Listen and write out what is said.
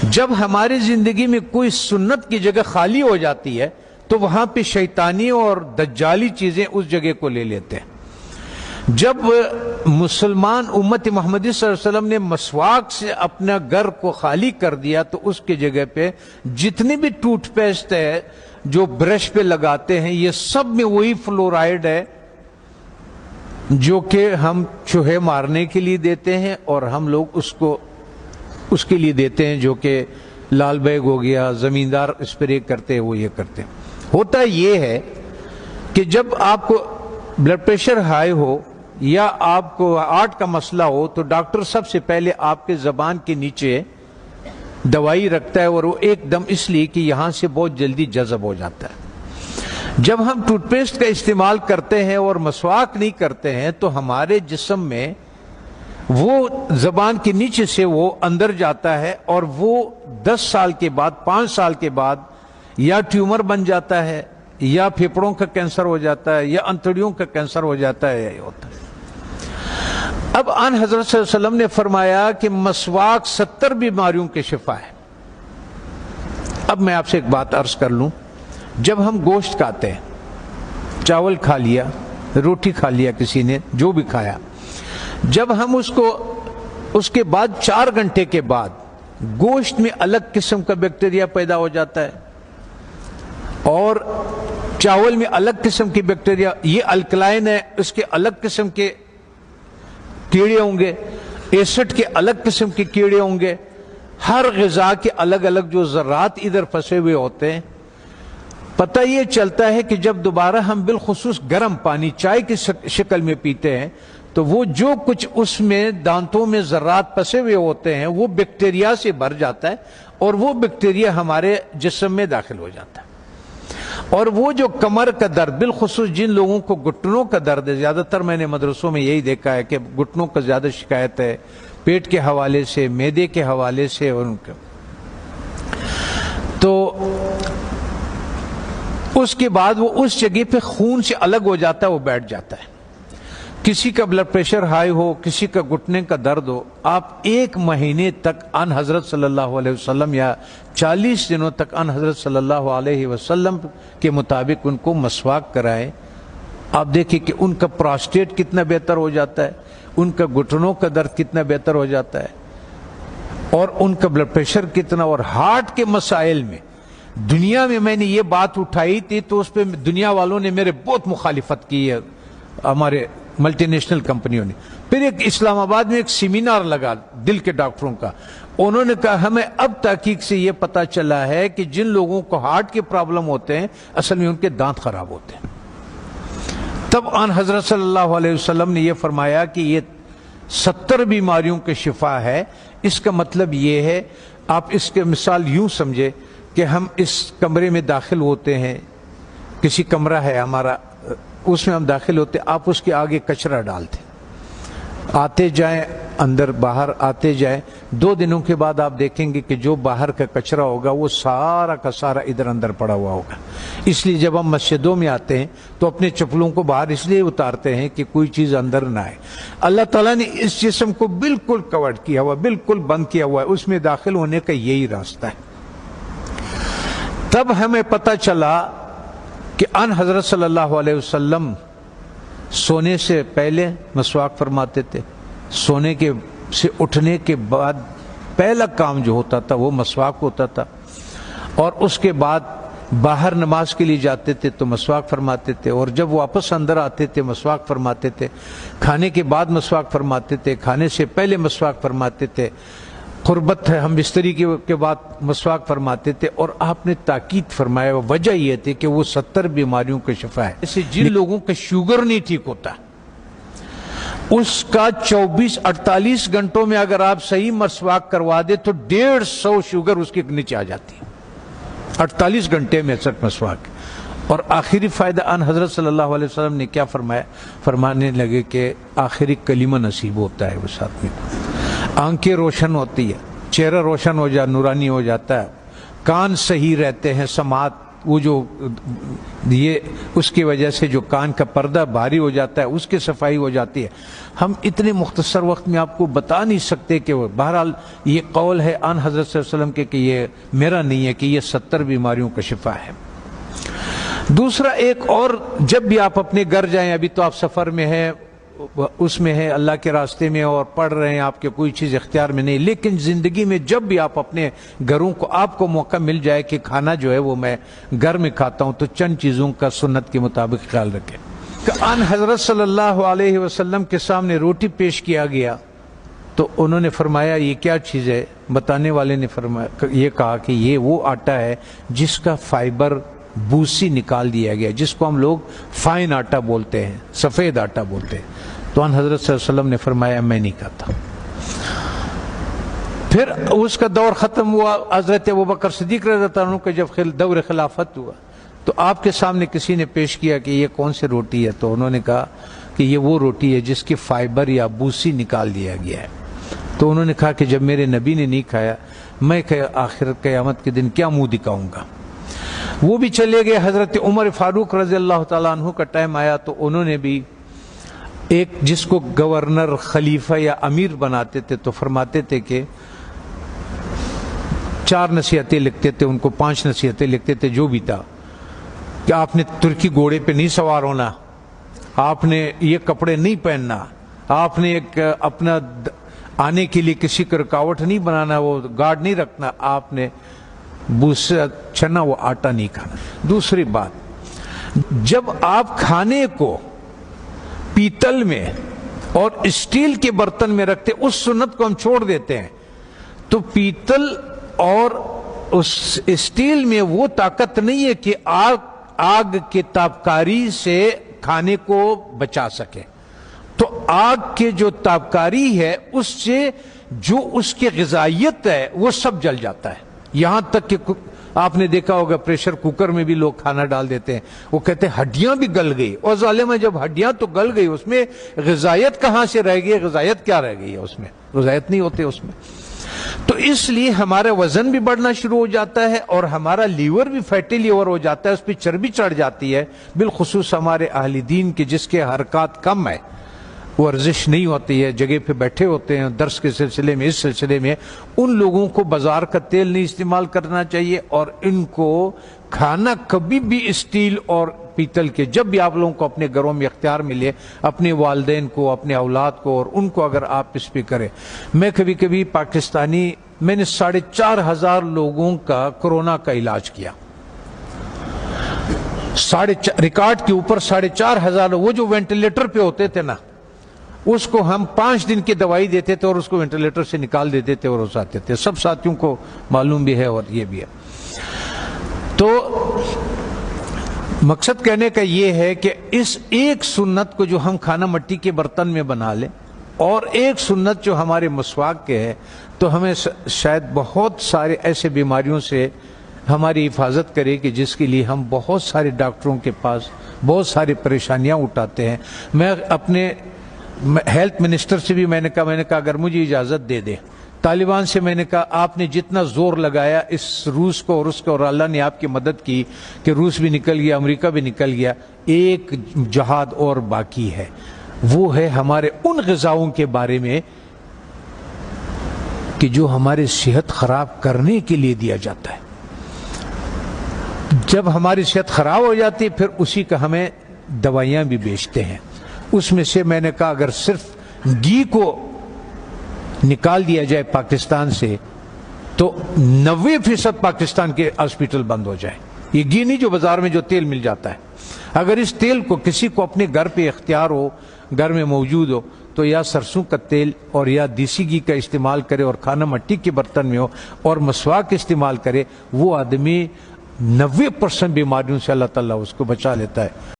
جب ہماری زندگی میں کوئی سنت کی جگہ خالی ہو جاتی ہے تو وہاں پہ شیطانی اور دجالی چیزیں اس جگہ کو لے لیتے ہیں۔ جب مسلمان امت محمدی صلی اللہ علیہ وسلم نے مسواک سے اپنا گھر کو خالی کر دیا تو اس کی جگہ پہ جتنی بھی ٹوتھ پیسٹ ہے جو برش پہ لگاتے ہیں یہ سب میں وہی فلورائڈ ہے جو کہ ہم چوہے مارنے کے لیے دیتے ہیں، اور ہم لوگ اس کے لیے دیتے ہیں جو کہ لال بیگ ہو گیا، زمیندار اسپرے کرتے ہیں وہ یہ کرتے ہیں۔ ہوتا یہ ہے کہ جب آپ کو بلڈ پریشر ہائی ہو یا آپ کو ہارٹ کا مسئلہ ہو تو ڈاکٹر سب سے پہلے آپ کے زبان کے نیچے دوائی رکھتا ہے، اور وہ ایک دم اس لیے کہ یہاں سے بہت جلدی جذب ہو جاتا ہے۔ جب ہم ٹوتھ پیسٹ کا استعمال کرتے ہیں اور مسواک نہیں کرتے ہیں تو ہمارے جسم میں وہ زبان کے نیچے سے وہ اندر جاتا ہے، اور وہ 10 سال کے بعد 5 سال کے بعد یا ٹیومر بن جاتا ہے یا پھیپھڑوں کا کینسر ہو جاتا ہے یا انتڑیوں کا کینسر ہو جاتا ہے، یہ ہوتا ہے۔ اب آن حضرت صلی اللہ علیہ وسلم نے فرمایا کہ مسواک 70 بیماریوں کے شفا ہے۔ اب میں آپ سے ایک بات عرض کر لوں، جب ہم گوشت کھاتے ہیں، چاول کھا لیا، روٹی کھا لیا، کسی نے جو بھی کھایا، جب ہم اس کے بعد 4 گھنٹے کے بعد گوشت میں الگ قسم کا بیکٹیریا پیدا ہو جاتا ہے اور چاول میں الگ قسم کی بیکٹیریا، یہ الکلائن ہے، اس کے الگ قسم کے کیڑے ہوں گے، ایسڈ کے الگ قسم کے کیڑے ہوں گے، ہر غذا کے الگ الگ جو ذرات ادھر پھنسے ہوئے ہوتے ہیں۔ پتہ یہ چلتا ہے کہ جب دوبارہ ہم بالخصوص گرم پانی چائے کی شکل میں پیتے ہیں تو وہ جو کچھ اس میں دانتوں میں ذرات پھنسے ہوئے ہوتے ہیں وہ بیکٹیریا سے بھر جاتا ہے، اور وہ بیکٹیریا ہمارے جسم میں داخل ہو جاتا ہے۔ اور وہ جو کمر کا درد، بالخصوص جن لوگوں کو گھٹنوں کا درد ہے، زیادہ تر میں نے مدرسوں میں یہی دیکھا ہے کہ گھٹنوں کا زیادہ شکایت ہے، پیٹ کے حوالے سے، معدے کے حوالے سے، ان کا تو اس کے بعد وہ اس جگہ پہ خون سے الگ ہو جاتا ہے، وہ بیٹھ جاتا ہے۔ کسی کا بلڈ پریشر ہائی ہو، کسی کا گھٹنے کا درد ہو، آپ 1 مہینے تک ان حضرت صلی اللہ علیہ وسلم یا 40 دنوں تک ان حضرت صلی اللہ علیہ وسلم کے مطابق ان کو مسواک کرائیں۔ آپ دیکھیں کہ ان کا پراسٹیٹ کتنا بہتر ہو جاتا ہے، ان کا گھٹنوں کا درد کتنا بہتر ہو جاتا ہے، اور ان کا بلڈ پریشر کتنا، اور ہارٹ کے مسائل میں دنیا میں نے یہ بات اٹھائی تھی تو اس پہ دنیا والوں نے میرے بہت مخالفت کی ہے، ہمارے ملٹی نیشنل کمپنیوں نے۔ پھر ایک اسلام آباد میں ایک سیمینار لگا دل کے ڈاکٹروں کا، انہوں نے کہا ہمیں اب تحقیق سے یہ پتا چلا ہے کہ جن لوگوں کو ہارٹ کے پرابلم ہوتے ہیں اصل میں ان کے دانت خراب ہوتے ہیں۔ تب آن حضرت صلی اللہ علیہ وسلم نے یہ فرمایا کہ یہ 70 بیماریوں کے شفا ہے۔ اس کا مطلب یہ ہے، آپ اس کے مثال یوں سمجھے کہ ہم اس کمرے میں داخل ہوتے ہیں، کسی کمرہ ہے ہمارا، اس میں ہم داخل ہوتے، آپ اس کے آگے کچرا ڈالتے، آتے جائیں اندر باہر آتے جائیں، 2 دنوں کے بعد آپ دیکھیں گے کہ جو باہر کا کچرا ہوگا وہ سارا کا سارا ادھر اندر پڑا ہوا ہوگا۔ اس لیے جب ہم مسجدوں میں آتے ہیں تو اپنے چپلوں کو باہر اس لیے اتارتے ہیں کہ کوئی چیز اندر نہ آئے۔ اللہ تعالیٰ نے اس جسم کو بالکل کور کیا ہوا، بالکل بند کیا ہوا ہے، اس میں داخل ہونے کا یہی راستہ ہے۔ تب ہمیں پتہ چلا کہ ان حضرت صلی اللہ علیہ وسلم سونے سے پہلے مسواک فرماتے تھے، سونے کے سے اٹھنے کے بعد پہلا کام جو ہوتا تھا وہ مسواک ہوتا تھا، اور اس کے بعد باہر نماز کے لیے جاتے تھے تو مسواک فرماتے تھے، اور جب واپس اندر آتے تھے مسواک فرماتے تھے، کھانے کے بعد مسواک فرماتے تھے، کھانے سے پہلے مسواک فرماتے تھے، قربت ہے ہم بستری کے بعد مسواک فرماتے تھے۔ اور آپ نے تاکید فرمایا، وجہ یہ تھی کہ وہ 70 بیماریوں کا شفا ہے۔ جیسے جن لوگوں کا شوگر نہیں ٹھیک ہوتا، اس کا 24-48 گھنٹوں میں اگر آپ صحیح مسواک کروا دے تو 150 شوگر اس کے نیچے آ جاتی ہے، 48 گھنٹے میں صرف مسواک۔ اور آخری فائدہ ان حضرت صلی اللہ علیہ وسلم نے کیا فرمایا؟ فرمانے لگے کہ آخری کلمہ نصیب ہوتا ہے اس آدمی کو، آنکھیں روشن ہوتی ہے، چہرہ روشن ہو جاتا، نورانی ہو جاتا ہے، کان صحیح رہتے ہیں، سماعت وہ جو یہ اس کی وجہ سے جو کان کا پردہ بھاری ہو جاتا ہے اس کی صفائی ہو جاتی ہے. ہم اتنے مختصر وقت میں آپ کو بتا نہیں سکتے کہ وہ بہرحال یہ قول ہے آن حضرت صلی اللہ علیہ وسلم کے کہ یہ میرا نہیں ہے کہ یہ 70 بیماریوں کا شفا ہے. دوسرا ایک اور، جب بھی آپ اپنے گھر جائیں، ابھی تو آپ سفر میں ہیں، اس میں ہے اللہ کے راستے میں اور پڑھ رہے ہیں، آپ کے کوئی چیز اختیار میں نہیں، لیکن زندگی میں جب بھی آپ اپنے گھروں کو آپ کو موقع مل جائے کہ کھانا جو ہے وہ میں گھر میں کھاتا ہوں، تو چند چیزوں کا سنت کے مطابق خیال رکھیں. کہ ان حضرت صلی اللہ علیہ وسلم کے سامنے روٹی پیش کیا گیا تو انہوں نے فرمایا یہ کیا چیز ہے؟ بتانے والے نے فرمایا، یہ کہا کہ یہ وہ آٹا ہے جس کا فائبر بوسی نکال دیا گیا، جس کو ہم لوگ فائن آٹا بولتے ہیں، سفید آٹا بولتے ہیں. تو ان حضرت صلی اللہ علیہ وسلم نے فرمایا میں نہیں کھاتا. پھر اس کا دور ختم ہوا. حضرت ابوبکر صدیق رضی اللہ عنہ کا جب دور خلافت ہوا تو آپ کے سامنے کسی نے پیش کیا کہ یہ کون سی روٹی ہے؟ تو انہوں نے کہا کہ یہ وہ روٹی ہے جس کی فائبر یا بوسی نکال دیا گیا ہے. تو انہوں نے کہا کہ جب میرے نبی نے نہیں کھایا، میں آخر قیامت کے دن کیا منہ دکھاؤں گا؟ وہ بھی چلے گئے. حضرت عمر فاروق رضی اللہ تعالیٰ عنہ کا ٹائم آیا تو انہوں نے بھی ایک جس کو گورنر، خلیفہ یا امیر بناتے تھے تو فرماتے تھے کہ 4 نصیحتیں لکھتے تھے، ان کو 5 نصیحتیں لکھتے تھے، جو بھی تھا کہ آپ نے ترکی گھوڑے پہ نہیں سوار ہونا، آپ نے یہ کپڑے نہیں پہننا، آپ نے ایک اپنا آنے کے لیے کسی کو رکاوٹ نہیں بنانا، وہ گارڈ نہیں رکھنا، آپ نے بوسا چنا وہ آٹا نہیں کھانا. دوسری بات، جب آپ کھانے کو پیتل میں اور اسٹیل کے برتن میں رکھتے، اس سنت کو ہم چھوڑ دیتے ہیں. تو پیتل اور اس اسٹیل میں وہ طاقت نہیں ہے کہ آگ کے تابکاری سے کھانے کو بچا سکے. تو آگ کے جو تابکاری ہے اس سے جو اس کی غذائیت ہے وہ سب جل جاتا ہے. یہاں تک کہ آپ نے دیکھا ہوگا پریشر کوکر میں بھی لوگ کھانا ڈال دیتے ہیں، وہ کہتے ہیں ہڈیاں بھی گل گئی. اور ظالمہ جب ہڈیاں تو گل گئی، اس میں غذائیت کہاں سے رہ گئی؟ غذائیت کیا رہ گئی ہے اس میں؟ غذائیت نہیں ہوتے اس میں. تو اس لیے ہمارا وزن بھی بڑھنا شروع ہو جاتا ہے اور ہمارا لیور بھی فیٹی لیور ہو جاتا ہے، اس پہ چربی چڑھ جاتی ہے. بالخصوص ہمارے اہل دین کے جس کے حرکات کم ہے، ورزش نہیں ہوتی ہے، جگہ پہ بیٹھے ہوتے ہیں درس کے سلسلے میں، اس سلسلے میں، ان لوگوں کو بازار کا تیل نہیں استعمال کرنا چاہیے. اور ان کو کھانا کبھی بھی اسٹیل اور پیتل کے، جب بھی آپ لوگوں کو اپنے گھروں میں اختیار ملے، اپنے والدین کو، اپنے اولاد کو اور ان کو اگر آپ اس پہ کریں. میں کبھی کبھی پاکستانی، میں نے 4,500 لوگوں کا کورونا کا علاج کیا، ریکارڈ کے اوپر 4,500. وہ جو وینٹیلیٹر پہ ہوتے تھے نا، اس کو ہم 5 دن کی دوائی دیتے تھے اور اس کو وینٹیلیٹر سے نکال دیتے تھے اور اس آتے تھے. سب ساتھیوں کو معلوم بھی ہے اور یہ بھی ہے. تو مقصد کہنے کا یہ ہے کہ اس ایک سنت کو جو ہم کھانا مٹی کے برتن میں بنا لیں، اور ایک سنت جو ہمارے مسواک کے ہے، تو ہمیں شاید بہت سارے ایسے بیماریوں سے ہماری حفاظت کرے کہ جس کے لیے ہم بہت سارے ڈاکٹروں کے پاس بہت ساری پریشانیاں اٹھاتے ہیں. میں اپنے ہیلتھ منسٹر سے بھی میں نے کہا اگر مجھے اجازت دے دے، طالبان سے میں نے کہا آپ نے جتنا زور لگایا اس روس کو اور اس کو، اور اللہ نے آپ کی مدد کی کہ روس بھی نکل گیا، امریکہ بھی نکل گیا، ایک جہاد اور باقی ہے. وہ ہے ہمارے ان غذاؤں کے بارے میں کہ جو ہماری صحت خراب کرنے کے لیے دیا جاتا ہے. جب ہماری صحت خراب ہو جاتی ہے پھر اسی کا ہمیں دوائیاں بھی بیچتے ہیں. اس میں سے میں نے کہا اگر صرف گھی کو نکال دیا جائے پاکستان سے تو 90% پاکستان کے ہاسپٹل بند ہو جائے. یہ گھی نہیں جو بازار میں جو تیل مل جاتا ہے. اگر اس تیل کو کسی کو اپنے گھر پہ اختیار ہو، گھر میں موجود ہو، تو یا سرسوں کا تیل اور یا دیسی گھی کا استعمال کرے اور کھانا مٹی کے برتن میں ہو اور مسواک استعمال کرے. وہ آدمی 90% بیماریوں سے اللہ تعالیٰ اس کو بچا لیتا ہے.